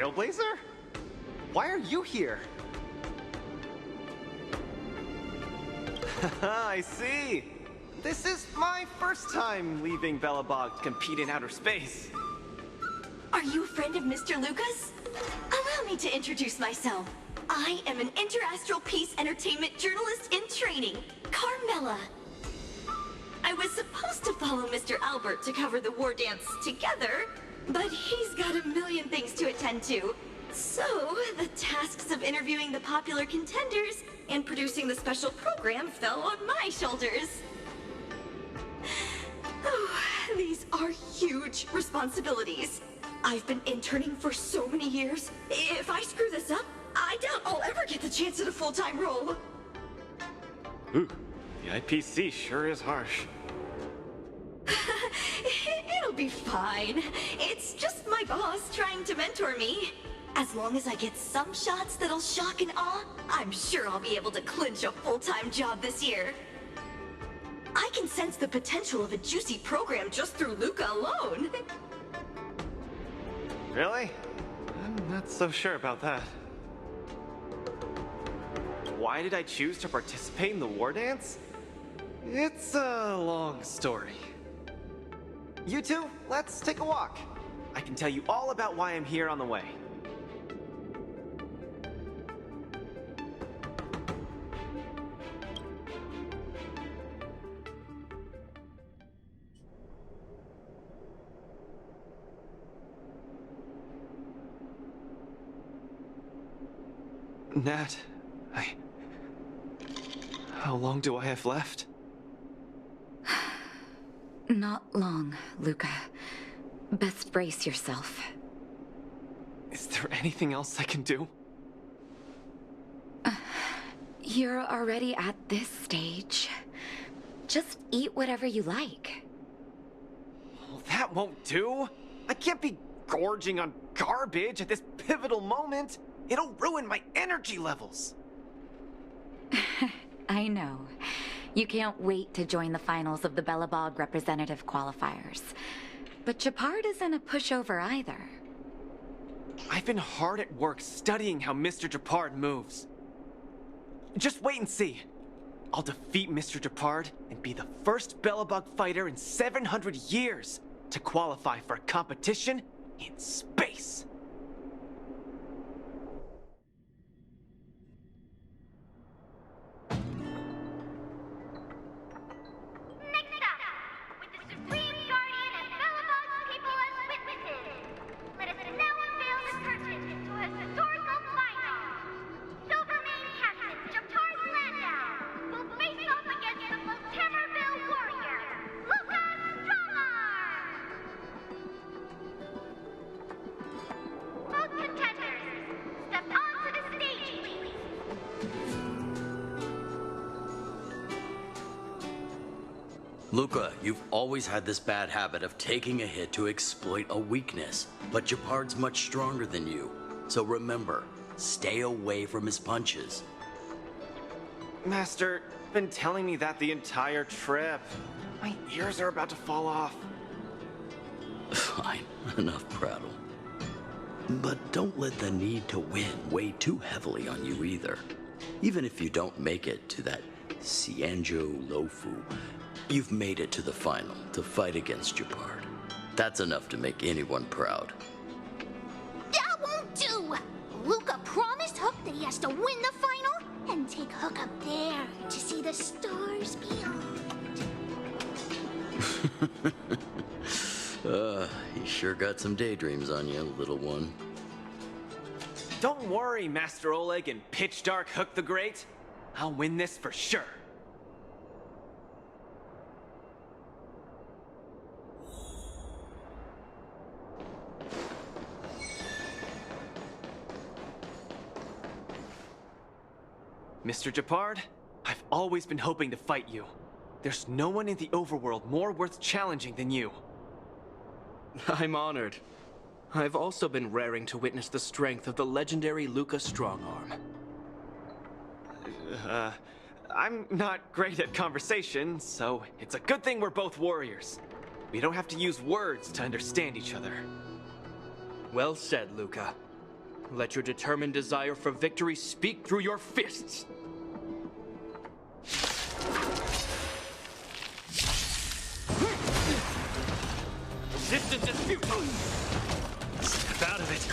trailblazer? Why are you here? I see. This is my first time leaving Belobog to compete in outer space. Are you a friend of Mr. Luka's? Allow me to introduce myself. I am an interastral peace entertainment journalist in training, Carmela. I was supposed to follow Mr. Albert to cover the war dance together, but he's got a million things to attend to. So, the tasks of interviewing the popular contenders and producing the special program fell on my shoulders. Oh, these are huge responsibilities. I've been interning for so many years. If I screw this up, I doubt I'll ever get the chance at a full-time role. Ooh, the IPC sure is harsh. It'll be fine. It's just my boss trying to mentor me. As long as I get some shots that'll shock and awe, I'm sure I'll be able to clinch a full-time job this year. I can sense the potential of a juicy program just through Luka alone. Really? I'm not so sure about that. Why did I choose to participate in the war dance? It's a long story. You two, let's take a walk. I can tell you all about why I'm here on the way. Nat, how long do I have left? Not long, Luka. Best brace yourself. Is there anything else I can do? You're already at this stage. Just eat whatever you like. Well, that won't do. I can't be gorging on garbage at this pivotal moment. It'll ruin my energy levels. I know. You can't wait to join the finals of the Belobog representative qualifiers. But Japard isn't a pushover either. I've been hard at work studying how Mr. Japard moves. Just wait and see. I'll defeat Mr. Japard and be the first Belobog fighter in 700 years to qualify for a competition in space. Luka, you've always had this bad habit of taking a hit to exploit a weakness, but Japard's much stronger than you. So remember, stay away from his punches. Master, been telling me that the entire trip. My ears are about to fall off. Fine, enough prattle. But don't let the need to win weigh too heavily on you either. Even if you don't make it to that Xianzhou Lofu, you've made it to the final to fight against Japard. That's enough to make anyone proud. That won't do! Luka promised Hook that he has to win the final and take Hook up there to see the stars beyond. You sure got some daydreams on you, little one. Don't worry, Master Oleg and Pitch Dark Hook the Great. I'll win this for sure. Mr. Japard, I've always been hoping to fight you. There's no one in the overworld more worth challenging than you. I'm honored. I've also been raring to witness the strength of the legendary Luka Strongarm. I'm not great at conversation, so it's a good thing we're both warriors. We don't have to use words to understand each other. Well said, Luka. let your determined desire for victory speak through your fists. Resistance is futile! Step out of it!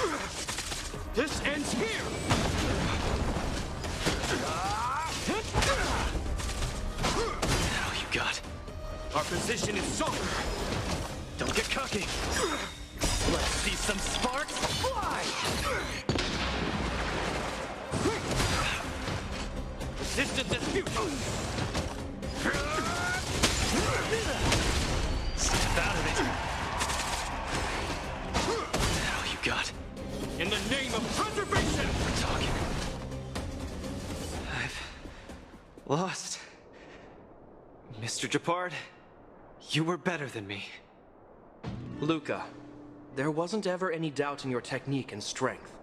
This ends here! All you got. Our position is stronger! Don't get cocky. Let's see some sparks fly! Resistance is futile! Step out of it. All you got. In the name of preservation! We're talking. I've lost. Mr. Japard, you were better than me. Luka, there wasn't ever any doubt in your technique and strength.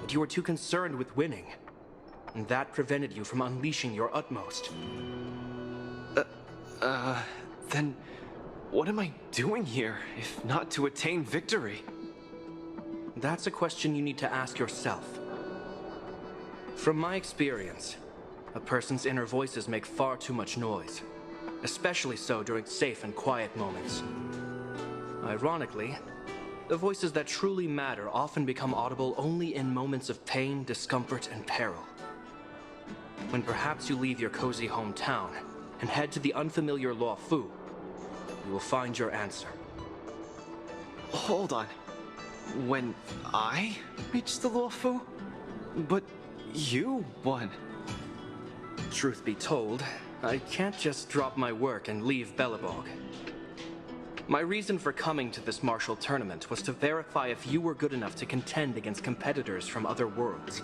But you were too concerned with winning. And that prevented you from unleashing your utmost. Then what am I doing here, if not to attain victory? That's a question you need to ask yourself. From my experience, a person's inner voices make far too much noise, especially so during safe and quiet moments. Ironically, the voices that truly matter often become audible only in moments of pain, discomfort, and peril. When perhaps you leave your cozy hometown and head to the unfamiliar Luo Fu, you will find your answer. Hold on. When I reached the Luo Fu? But you won. Truth be told, I can't just drop my work and leave Belobog. My reason for coming to this martial tournament was to verify if you were good enough to contend against competitors from other worlds.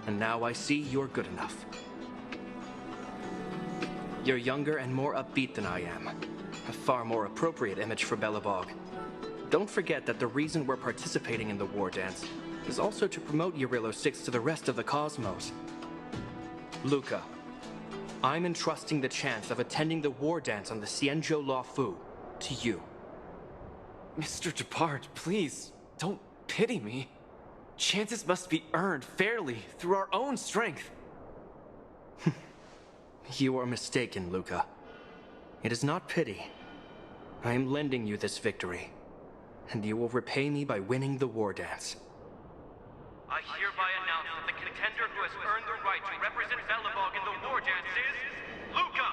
And now I see you're good enough. You're younger and more upbeat than I am. A far more appropriate image for Belobog. Don't forget that the reason we're participating in the war dance is also to promote Eurilo 6 to the rest of the cosmos. Luka, I'm entrusting the chance of attending the war dance on the Xianzhou Luo Fu to you. Mr. Japard, please, don't pity me. Chances must be earned fairly through our own strength. You are mistaken, Luka. It is not pity. I am lending you this victory, and you will repay me by winning the war dance. I hereby announce that the contender who has earned the right to represent Belobog in the war dance is Luka!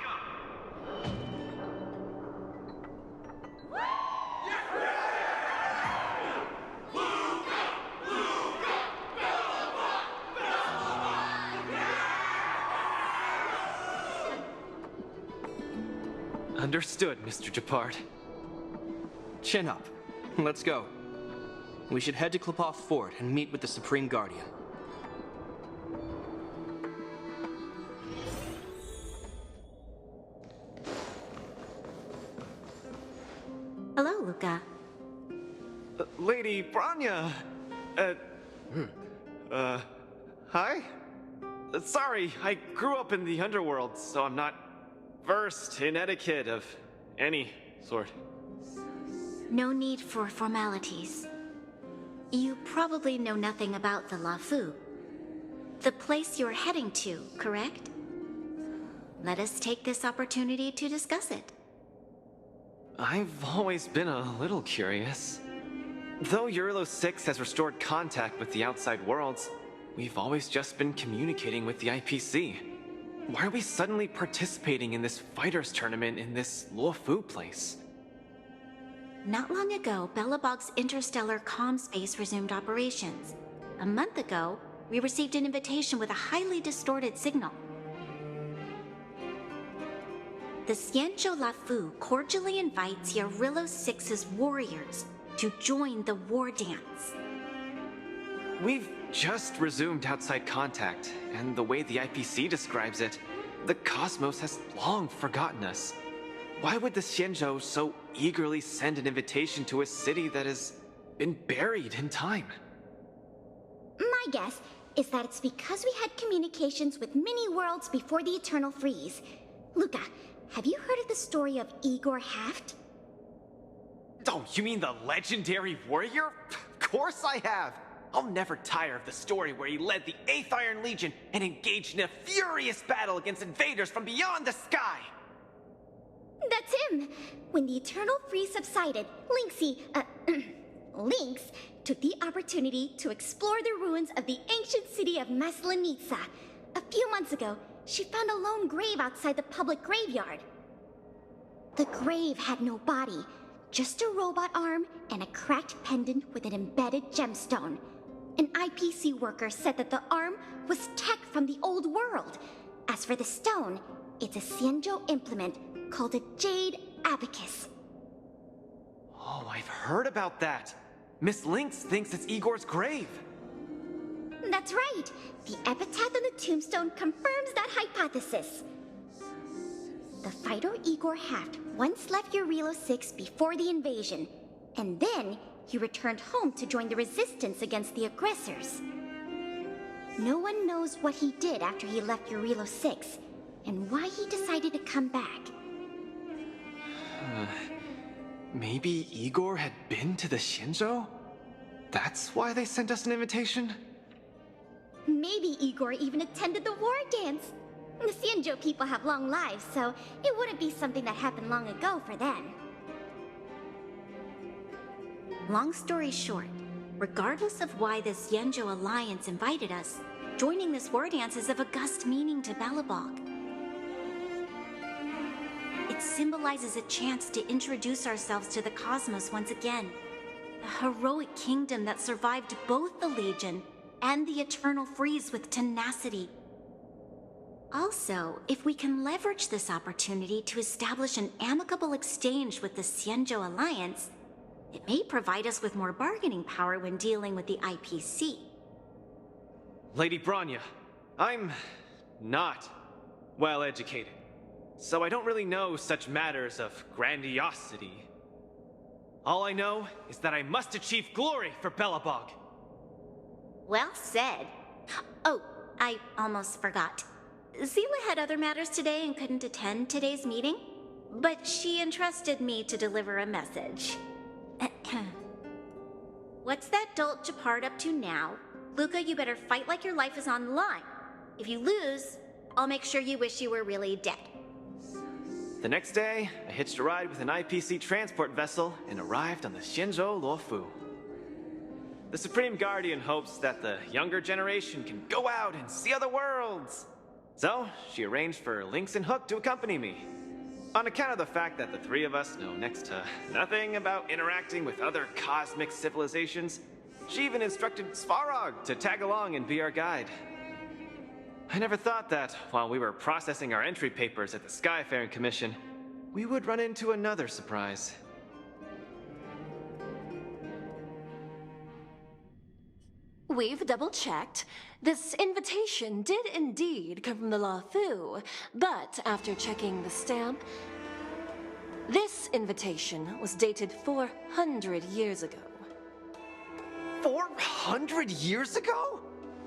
Understood, Mr. Japard. Chin up. Let's go. We should head to Klepoth Fort and meet with the Supreme Guardian. Hello, Luka. Lady Branya! Hi? Sorry, I grew up in the underworld, so I'm not versed in etiquette of any sort. No need for formalities. You probably know nothing about the Luo Fu. The place you're heading to, correct? Let us take this opportunity to discuss it. I've always been a little curious. Though Eurilo 6 has restored contact with the outside worlds, we've always just been communicating with the IPC. Why are we suddenly participating in this fighters tournament in this Luo Fu place? Not long ago, Belobog's interstellar comm space resumed operations. A month ago, we received an invitation with a highly distorted signal. The Xianzhou Luo Fu cordially invites Eurilo 6's warriors to join the war dance. We've just resumed outside contact, and the way the IPC describes it, the cosmos has long forgotten us. Why would the Xianzhou so eagerly send an invitation to a city that has been buried in time? My guess is that it's because we had communications with many worlds before the Eternal Freeze. Luka, have you heard of the story of Igor Haft? Oh, you mean the legendary warrior? Of course I have! I'll never tire of the story where he led the 8th Iron Legion and engaged in a furious battle against invaders from beyond the sky! That's him! When the Eternal Freeze subsided, Lynx took the opportunity to explore the ruins of the ancient city of Maslenitsa. A few months ago, she found a lone grave outside the public graveyard. The grave had no body, just a robot arm and a cracked pendant with an embedded gemstone. An IPC worker said that the arm was tech from the old world. As for the stone, it's a Xianzhou implement called a Jade Abacus. Oh, I've heard about that. Miss Lynx thinks it's Igor's grave. That's right. The epitaph on the tombstone confirms that hypothesis. The fighter Igor Haft once left Urilo 6 before the invasion, and then he returned home to join the resistance against the aggressors. No one knows what he did after he left Urilo 6, and why he decided to come back. Maybe Igor had been to the Xianzhou? That's why they sent us an invitation? Maybe Igor even attended the war dance. The Xianzhou people have long lives, so it wouldn't be something that happened long ago for them. Long story short, regardless of why the Xianzhou Alliance invited us, joining this war dance is of august meaning to Belobog. It symbolizes a chance to introduce ourselves to the cosmos once again. A heroic kingdom that survived both the Legion and the Eternal Freeze with tenacity. Also, if we can leverage this opportunity to establish an amicable exchange with the Xianzhou Alliance, it may provide us with more bargaining power when dealing with the IPC. Lady Bronya, I'm not well educated, so I don't really know such matters of grandiosity. All I know is that I must achieve glory for Belobog. Well said. Oh, I almost forgot. Zila had other matters today and couldn't attend today's meeting, but she entrusted me to deliver a message. What's that dolt Japard up to now? Luka, you better fight like your life is on the line. If you lose, I'll make sure you wish you were really dead. The next day, I hitched a ride with an IPC transport vessel and arrived on the Xianzhou Luofu. The Supreme Guardian hopes that the younger generation can go out and see other worlds. So, she arranged for Lynx and Hook to accompany me. On account of the fact that the three of us know next to nothing about interacting with other cosmic civilizations, she even instructed Svarog to tag along and be our guide. I never thought that, while we were processing our entry papers at the Skyfaring Commission, we would run into another surprise. We've double-checked. This invitation did indeed come from the Luofu, but after checking the stamp, this invitation was dated 400 years ago. 400 years ago?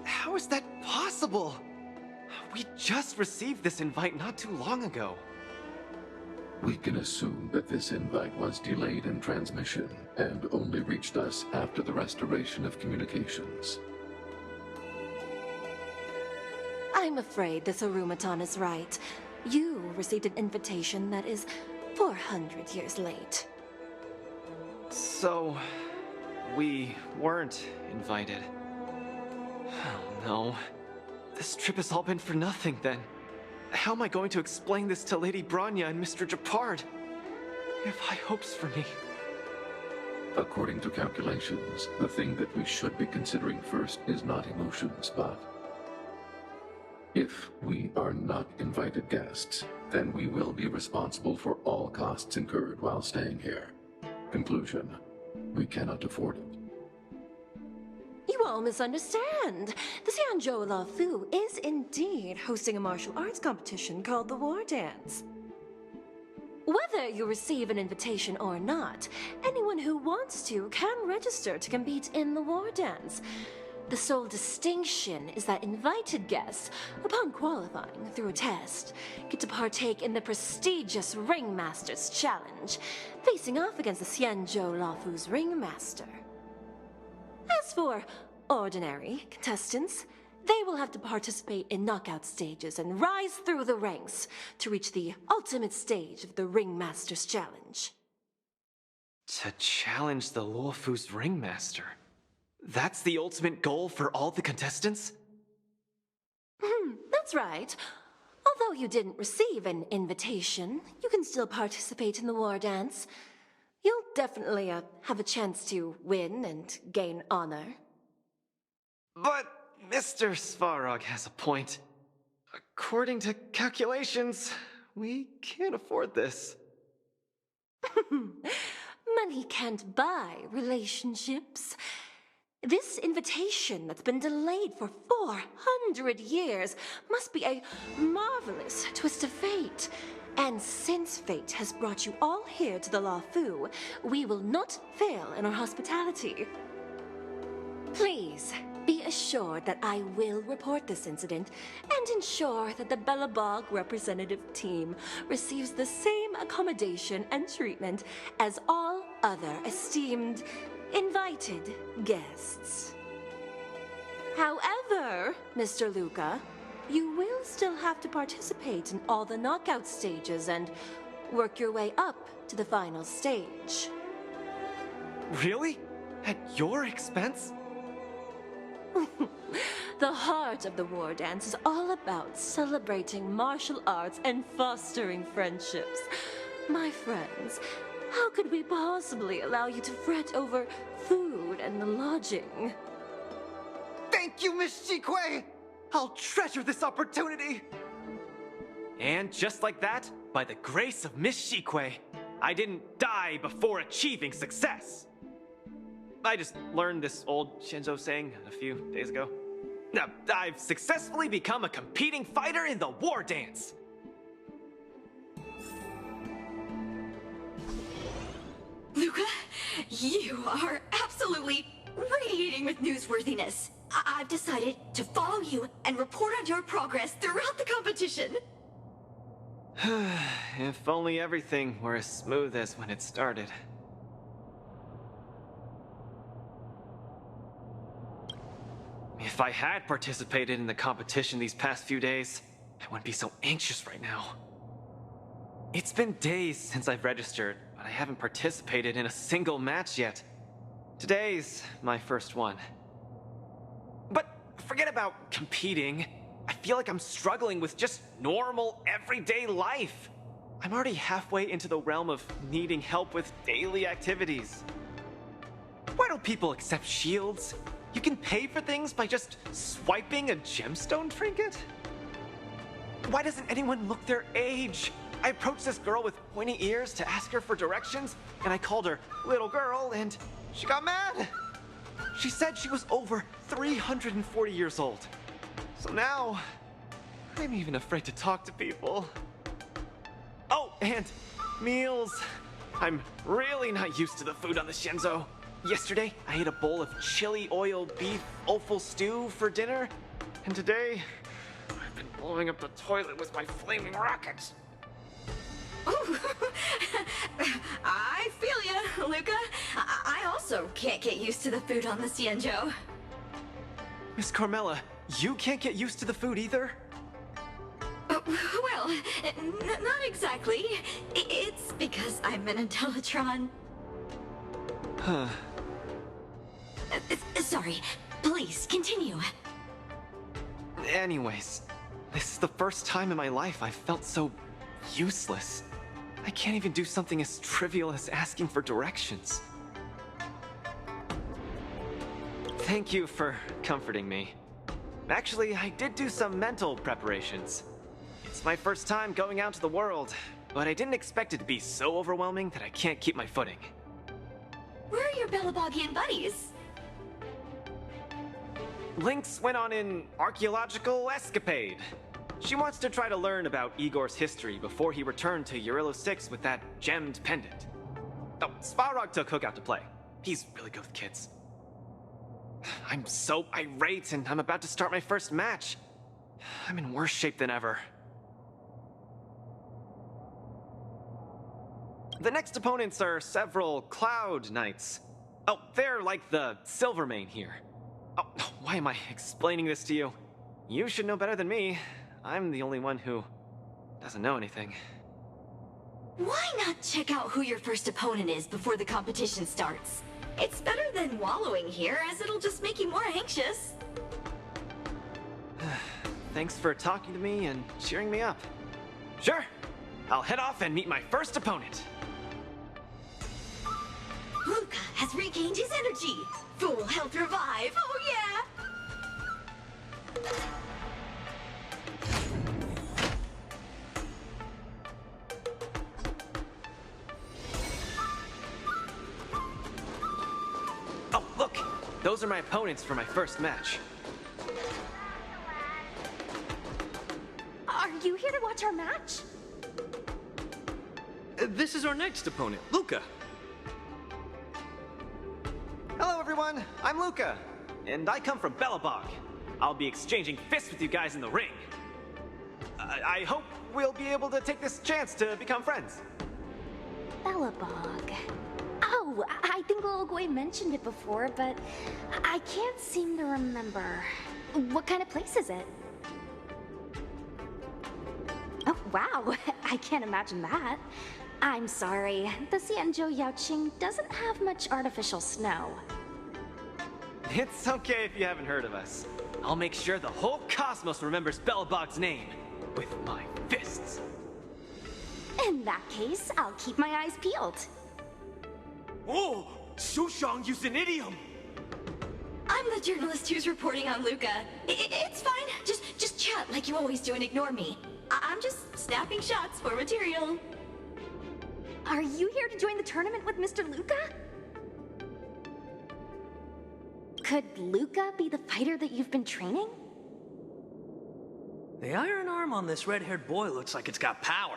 How is that possible? We just received this invite not too long ago. We can assume that this invite was delayed in transmission and only reached us after the restoration of communications. I'm afraid this Arumaton is right. You received an invitation that is 400 years late. So, we weren't invited. Oh no. This trip has all been for nothing then. How am I going to explain this to Lady Bronya and Mr. Japard? They have high hopes for me. According to calculations, the thing that we should be considering first is not emotions, but if we are not invited guests, then we will be responsible for all costs incurred while staying here. Conclusion: we cannot afford it. You all misunderstand. The Xianzhou Luofu is indeed hosting a martial arts competition called the War Dance. Whether you receive an invitation or not, anyone who wants to can register to compete in the War Dance. The sole distinction is that invited guests, upon qualifying through a test, get to partake in the prestigious Ringmaster's Challenge, facing off against the Xianzhou Luofu's Ringmaster. As for ordinary contestants. They will have to participate in knockout stages and rise through the ranks to reach the ultimate stage of the Ringmaster's Challenge. To challenge the Luofu's ringmaster. That's the ultimate goal for all the contestants? That's right. Although you didn't receive an invitation, you can still participate in the war dance. You'll definitely have a chance to win and gain honor. But Mr. Svarog has a point. According to calculations, we can't afford this. Money can't buy relationships. This invitation that's been delayed for 400 years must be a marvelous twist of fate. And since fate has brought you all here to the Luofu, we will not fail in our hospitality. Please, be assured that I will report this incident and ensure that the Belobog representative team receives the same accommodation and treatment as all other esteemed, invited guests. However, Mr. Luka, you will still have to participate in all the knockout stages and work your way up to the final stage. Really? At your expense? The heart of the war dance is all about celebrating martial arts and fostering friendships. My friends, how could we possibly allow you to fret over food and the lodging? Thank you, Miss Shikwe! I'll treasure this opportunity! And just like that, by the grace of Miss Shikwe, I didn't die before achieving success! I just learned this old Shinzo saying a few days ago. Now, I've successfully become a competing fighter in the war dance! Luka, you are absolutely radiating with newsworthiness. I've decided to follow you and report on your progress throughout the competition. If only everything were as smooth as when it started. If I had participated in the competition these past few days, I wouldn't be so anxious right now. It's been days since I've registered, but I haven't participated in a single match yet. Today's my first one. But forget about competing. I feel like I'm struggling with just normal, everyday life. I'm already halfway into the realm of needing help with daily activities. Why don't people accept shields? You can pay for things by just swiping a gemstone trinket? Why doesn't anyone look their age? I approached this girl with pointy ears to ask her for directions, and I called her little girl, and she got mad. She said she was over 340 years old. So now, I'm even afraid to talk to people. Oh, and meals. I'm really not used to the food on the Shinzo. Yesterday, I ate a bowl of chili oil beef offal stew for dinner, and today, I've been blowing up the toilet with my flaming rockets. Ooh. I feel ya, Luka. I also can't get used to the food on the Xianzhou. Miss Carmela, you can't get used to the food either? Well, not exactly. It's because I'm an Intellitron. Huh. Sorry. Please, continue. Anyways, this is the first time in my life I've felt so useless. I can't even do something as trivial as asking for directions. Thank you for comforting me. Actually, I did do some mental preparations. It's my first time going out to the world, but I didn't expect it to be so overwhelming that I can't keep my footing. Where are your Belabogian buddies? Lynx went on an archaeological escapade. She wants to try to learn about Igor's history before he returned to Urillo 6 with that gemmed pendant. Oh, Svarog took Hook out to play. He's really good with kids. I'm so irate, and I'm about to start my first match. I'm in worse shape than ever. The next opponents are several Cloud Knights. Oh, they're like the Silvermane here. Oh, why am I explaining this to you? You should know better than me. I'm the only one who doesn't know anything. Why not check out who your first opponent is before the competition starts? It's better than wallowing here, as it'll just make you more anxious. Thanks for talking to me and cheering me up. Sure, I'll head off and meet my first opponent. Luka has regained his energy. Full health revive, oh yeah! Oh, look! Those are my opponents for my first match. Are you here to watch our match? This is our next opponent, Luka. Hello, everyone. I'm Luka, and I come from Belobog. I'll be exchanging fists with you guys in the ring. I hope we'll be able to take this chance to become friends. Belobog. Oh, I think Little Goy mentioned it before, but I can't seem to remember. What kind of place is it? Oh, wow. I can't imagine that. I'm sorry. The Xianzhou Yaoqing doesn't have much artificial snow. It's okay if you haven't heard of us. I'll make sure the whole cosmos remembers Belobog's name with my fists. In that case, I'll keep my eyes peeled. Oh, Shushang used an idiom. I'm the journalist who's reporting on Luka. It's fine. Just chat like you always do and ignore me. I'm just snapping shots for material. Are you here to join the tournament with Mr. Luka? Could Luka be the fighter that you've been training? The iron arm on this red-haired boy looks like it's got power.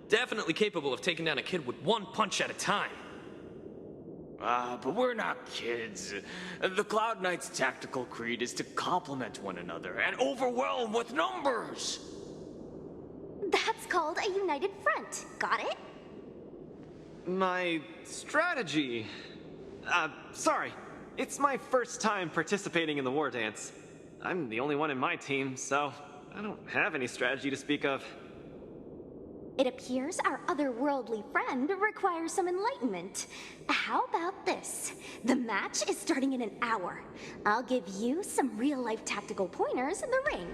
Definitely capable of taking down a kid with one punch at a time. But we're not kids. The Cloud Knight's tactical creed is to complement one another and overwhelm with numbers. That's called a united front. Got it? My strategy. Sorry. It's my first time participating in the war dance. I'm the only one in my team, so I don't have any strategy to speak of. It appears our otherworldly friend requires some enlightenment. How about this? The match is starting in an hour. I'll give you some real-life tactical pointers in the ring.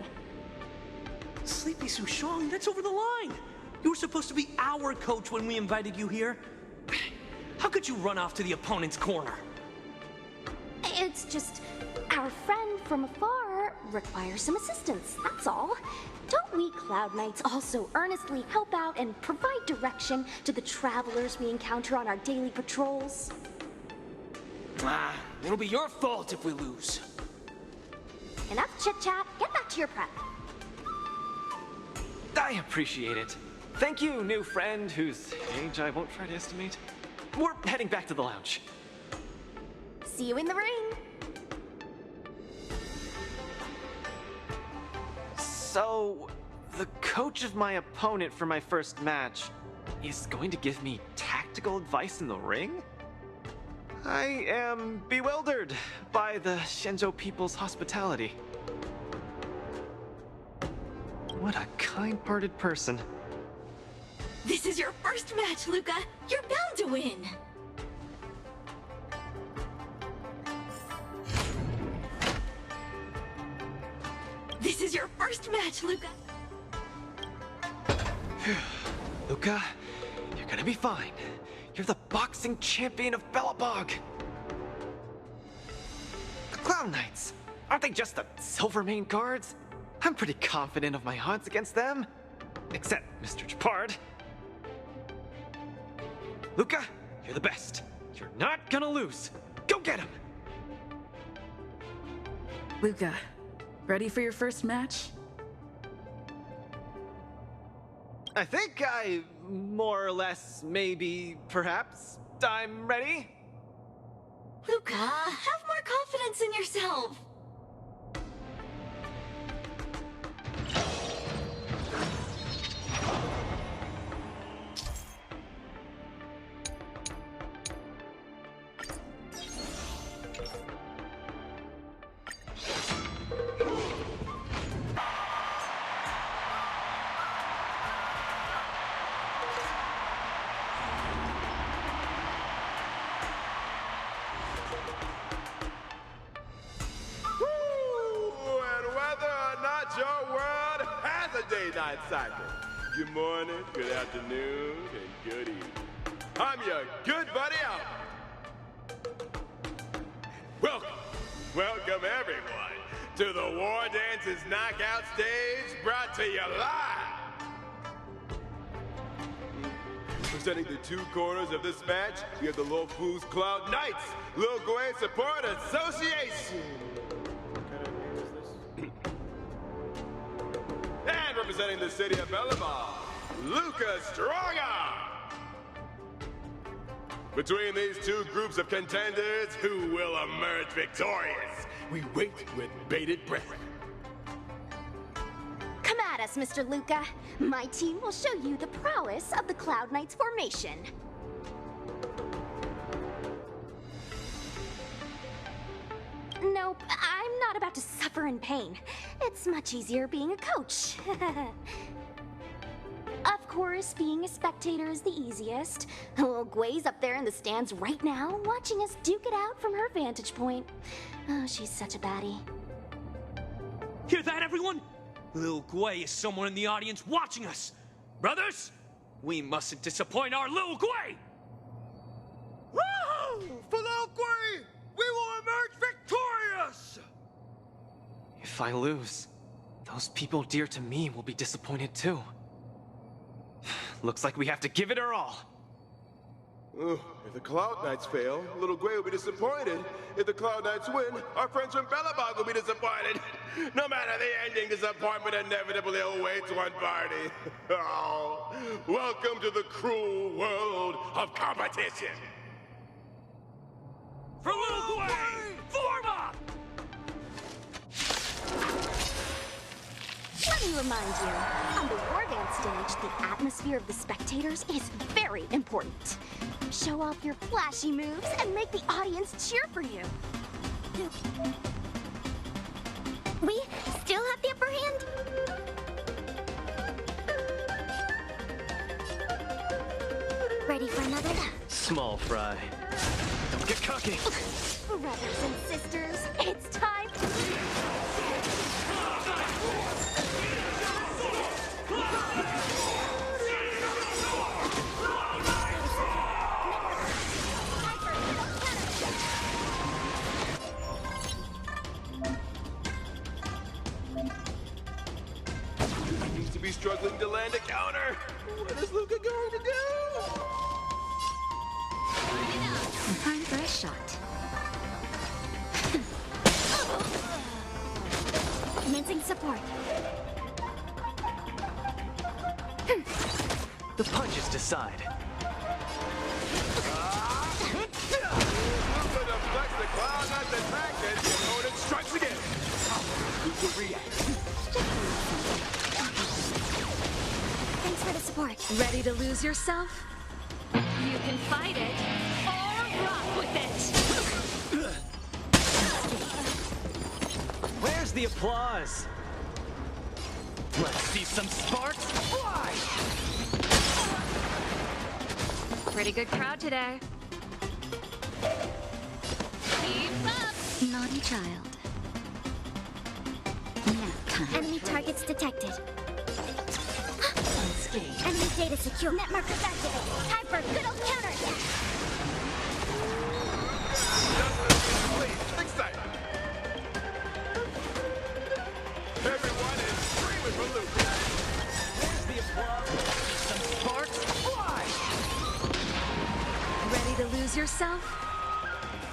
Sleepy Sushong, that's over the line. You were supposed to be our coach when we invited you here. How could you run off to the opponent's corner? It's just, our friend from afar requires some assistance, that's all. Don't we Cloud Knights also earnestly help out and provide direction to the travelers we encounter on our daily patrols? It'll be your fault if we lose. Enough chit-chat, get back to your prep. I appreciate it. Thank you, new friend whose age I won't try to estimate. We're heading back to the lounge. See you in the ring. So, the coach of my opponent for my first match is going to give me tactical advice in the ring? I am bewildered by the Shenzhou people's hospitality. What a kind-hearted person. This is your first match, Luka. You're bound to win. This is your first match, Luka. Luka, you're gonna be fine. You're the boxing champion of Belobog. The Clown Knights, aren't they just the Silvermane guards? I'm pretty confident of my odds against them. Except Mr. Japard. Luka, you're the best. You're not gonna lose. Go get him! Luka, ready for your first match? I think more or less, maybe, perhaps, I'm ready. Luka, have more confidence in yourself. Sunday night cycle. Good morning, good afternoon, and good evening. I'm your good buddy Albert. Welcome everyone to the War Dances Knockout Stage, brought to you live. Presenting the two corners of this match, we have the Lofu's Cloud Knights, Lil Gwei Support Association. And representing the city of Bellabong, Luka Strongarm. Between these two groups of contenders, who will emerge victorious? We wait with bated breath. Come at us, Mr. Luka. My team will show you the prowess of the Cloud Knights formation. Nope, I'm not about to suffer in pain. It's much easier being a coach. Of course, being a spectator is the easiest. Little Gwei's up there in the stands right now, watching us duke it out from her vantage point. Oh, she's such a baddie. Hear that, everyone? Lil Gwei is someone in the audience watching us. Brothers, we mustn't disappoint our Lil Gwei! Woo! For Lil Gwei, we will emerge victorious! If I lose, those people dear to me will be disappointed too. Looks like we have to give it our all. If the Cloud Knights fail, Little Gwei will be disappointed. If the Cloud Knights win, our friends from Bellabog will be disappointed. No matter the ending, disappointment inevitably awaits one party. Oh, welcome to the cruel world of competition. For Lil Gwei, form up! Let me remind you, on the War Dance stage, the atmosphere of the spectators is very important. Show off your flashy moves and make the audience cheer for you. We still have the upper hand? Ready for another? Small fry. Don't get cocky. Brothers and sisters, it's time to... Seems to be struggling to land a counter. What is Luka going to do? Time for a shot. Commencing support. The punches decide. Luka deflects the Cloud Knights attack and the opponent strikes again. Luka reacts. Thanks for the support. Ready to lose yourself? You can fight it or rock with it. Where's the applause? Let's see some sparks fly! Pretty good crowd today. Keep up! Naughty child. Now time. Enemy targets detected. Enemy data secure. Net markers activated. Time for a good old counter attack. Please, fix that. Everyone is screaming for Luka. Where's the applause? Some sparks fly! Ready to lose yourself?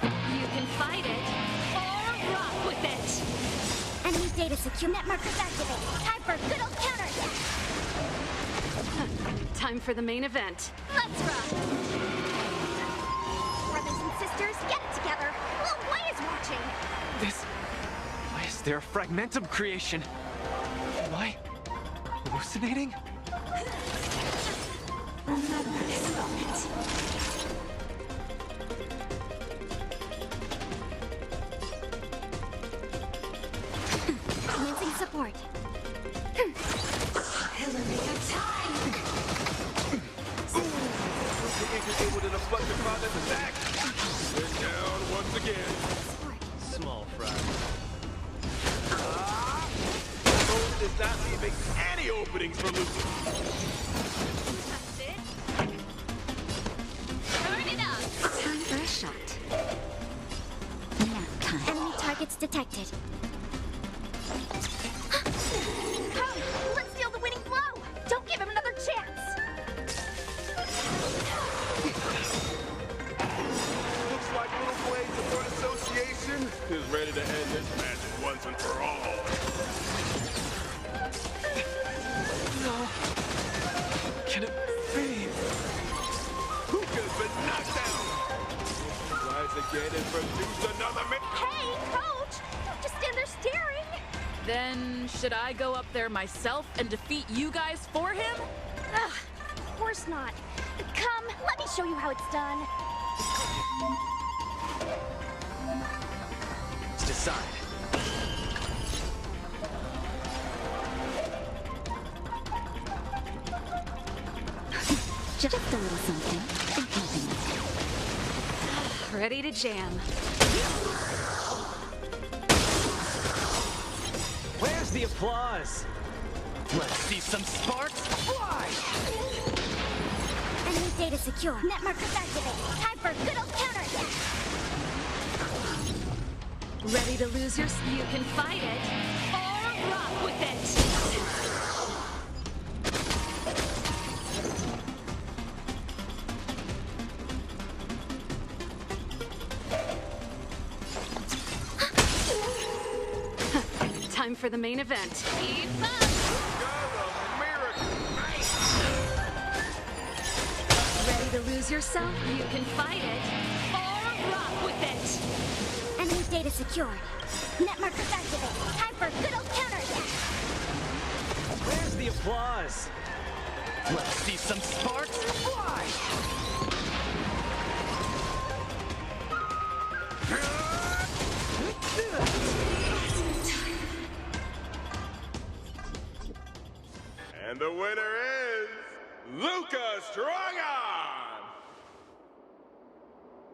You can fight it or rock with it. Enemy data secure. Net markers activated. Time for a good old counter attack. Time for the main event. Let's rock! Brothers and sisters, get it together. Lil Gwei is watching. Why is there a fragmentum creation? Am I hallucinating? Commencing support. Able to deflect the Cloud Knights attack. And down once again. Small fry. Opponent is not leaving any many openings for Luka. That's it. Turn it up. Time for a shot. Nap time. Enemy targets detected. Come, let's steal the winning blow. Don't give him another chance. Looks like Little Blade Support Association is ready to end this match once and for all. No. Can it be? Luka's been knocked down. Rise again and produce another man. Hey, coach! Don't just stand there staring. Then, should I go up there myself and defeat you guys for him? Ugh, of course not. Come, let me show you how it's done. Let's decide. Just a little something. I'm helping you. Ready to jam. Where's the applause? Let's see some sparks fly! Enemy data secure. Net markers activate. Time for a good old counterattack. Ready to lose your... You can fight it, or rock with it. Time for the main event. Keep up. Ready to lose yourself? You can fight it, or rock with it. Enemy data secured. Net markers activate. Time for a good old counterattack. Where's the applause? Let's see some sparks fly! And the winner is Luka Strongon!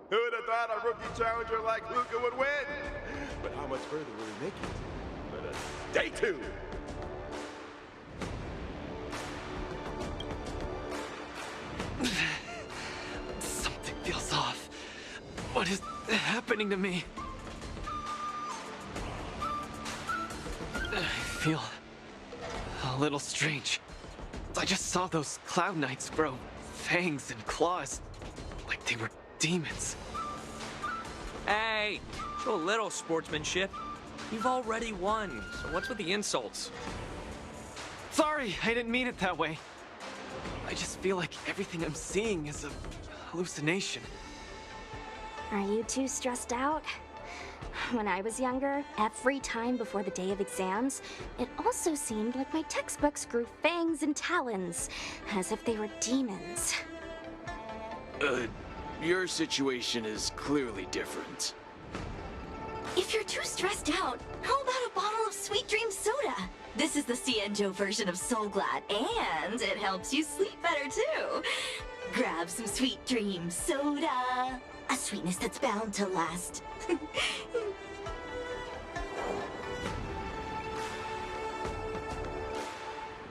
Who would have thought a rookie challenger like Luka would win? But how much further will he make it? Let us stay tuned. Something feels off. What is happening to me? I feel a little strange. I just saw those Cloud Knights grow fangs and claws like they were demons. Hey, show a little sportsmanship. You've already won, so what's with the insults? Sorry, I didn't mean it that way. I just feel like everything I'm seeing is a hallucination. Are you too stressed out? When I was younger, every time before the day of exams, it also seemed like my textbooks grew fangs and talons, as if they were demons. Your situation is clearly different. If you're too stressed out, how about a bottle of Sweet Dream Soda? This is the Cienjo version of Soul Glad, and it helps you sleep better too. Grab some Sweet Dream Soda. A sweetness that's bound to last.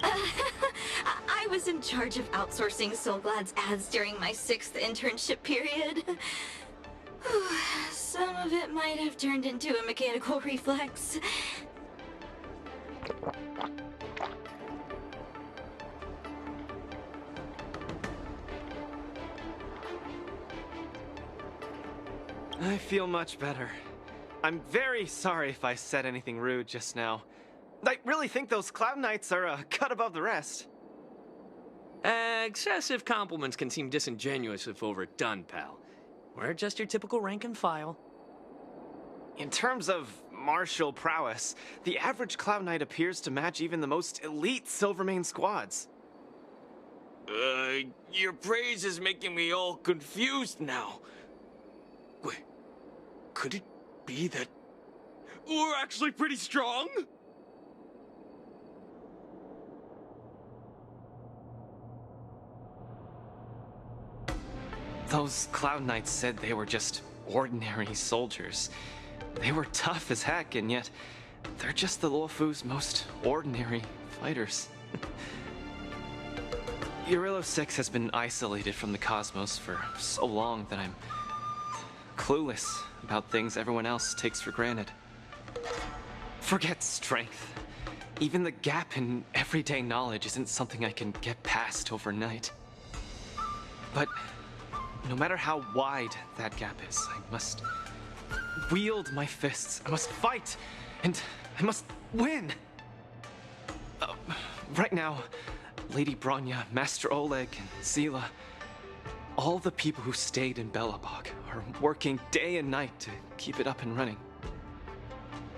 I was in charge of outsourcing Soul Glad's ads during my 6th internship period. Some of it might have turned into a mechanical reflex. I feel much better. I'm very sorry if I said anything rude just now. I really think those Cloud Knights are a cut above the rest. Excessive compliments can seem disingenuous if overdone, pal. We're just your typical rank and file. In terms of martial prowess, the average Cloud Knight appears to match even the most elite Silvermane squads. Your praise is making me all confused now. Wait, could it be that we're actually pretty strong? Those Cloud Knights said they were just ordinary soldiers. They were tough as heck, and yet they're just the Luofu's most ordinary fighters. Urillo 6 has been isolated from the cosmos for so long that I'm clueless about things everyone else takes for granted. Forget strength. Even the gap in everyday knowledge isn't something I can get past overnight. But no matter how wide that gap is, I must wield my fists. I must fight, and I must win. Right now, Lady Bronya, Master Oleg, and Zila, all the people who stayed in Belobog are working day and night to keep it up and running.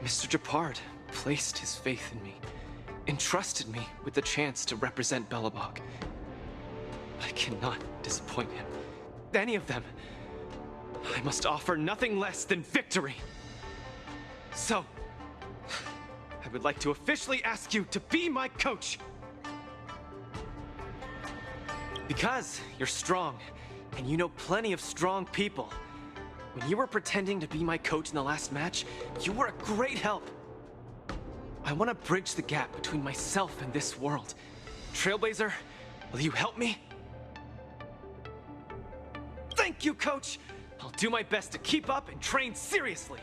Mr. Gepard placed his faith in me, entrusted me with the chance to represent Belobog. I cannot disappoint him. Any of them. I must offer nothing less than victory. So, I would like to officially ask you to be my coach. Because you're strong, and you know plenty of strong people. When you were pretending to be my coach in the last match, you were a great help. I want to bridge the gap between myself and this world. Trailblazer, will you help me? Thank you, Coach! I'll do my best to keep up and train seriously.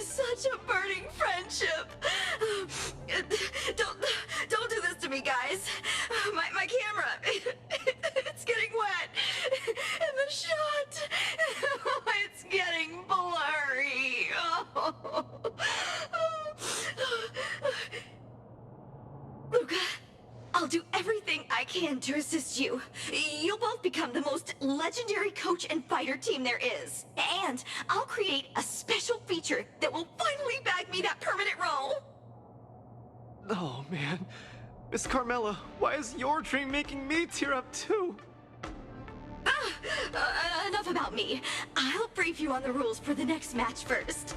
Such a burning friendship. Don't do this to me, guys. My camera, it's getting wet. And the shot, it's getting blurry. Luka, I'll do everything I can to assist you. You'll both become the most legendary coach and fighter team there is. And I'll create a special feature that will finally bag me that permanent role. Oh, man. Miss Carmela, why is your dream making me tear up too? Enough about me. I'll brief you on the rules for the next match first.